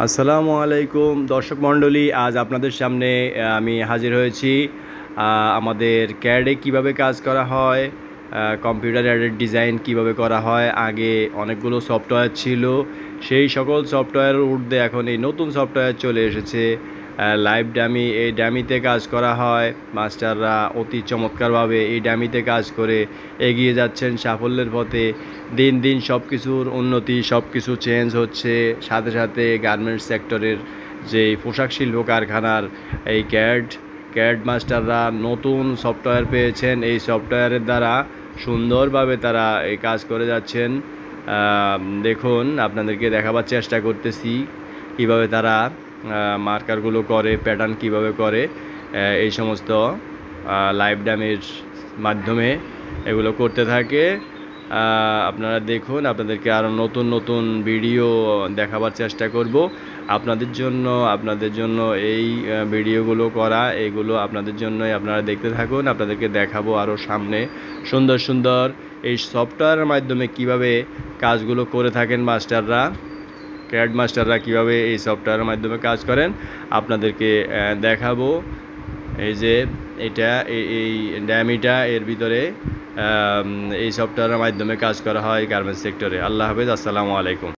আসসালামু আলাইকুম দর্শক মণ্ডলী, আজ আপনাদের সামনে আমি হাজির হয়েছি। আমাদের ক্যাডে কিভাবে কাজ করা হয়, কম্পিউটার অ্যাডেড ডিজাইন কিভাবে করা হয়। আগে অনেকগুলো সফটওয়্যার ছিল, সেই সকল সফটওয়্যারের ঊর্ধ্বে এখন এই নতুন সফটওয়্যার চলে এসেছে লাইভ ডামি। এই ডামিতে কাজ করা হয়। মাস্টাররা অতি চমৎকারভাবে এই ডামিতে কাজ করে এগিয়ে যাচ্ছেন সাফল্যের পথে। দিন দিন সব কিছুর উন্নতি, সব কিছু চেঞ্জ হচ্ছে। সাথে সাথে গার্মেন্টস সেক্টরের যে পোশাক শিল্প কারখানার এই ক্যাড মাস্টাররা নতুন সফটওয়্যার পেয়েছেন। এই সফটওয়্যারের দ্বারা সুন্দরভাবে তারা এই কাজ করে যাচ্ছেন। দেখুন, আপনাদেরকে দেখাবার চেষ্টা করতেছি কীভাবে তারা মার্কারগুলো করে, প্যাটার্ন কিভাবে করে। এই সমস্ত লাইভ ডামির মাধ্যমে এগুলো করতে থাকে। আপনারা দেখুন, আপনাদেরকে আরও নতুন নতুন ভিডিও দেখাবার চেষ্টা করব আপনাদের জন্য এই ভিডিওগুলো করা, এইগুলো আপনাদের জন্যই। আপনারা দেখতে থাকুন, আপনাদেরকে দেখাবো আরও সামনে সুন্দর সুন্দর এই সফটওয়্যারের মাধ্যমে কিভাবে কাজগুলো করে থাকেন মাস্টাররা, ক্যাড মাস্টাররা কীভাবে এই সফটওয়্যারের মাধ্যমে কাজ করেন আপনাদেরকে দেখাবো। এই যে এটা এই ড্যামিটা, এর ভিতরে এই সফটওয়্যারের মাধ্যমে কাজ করা হয় গার্মেন্টস সেক্টরে। আল্লাহ হাফেজ, আসসালামু আলাইকুম।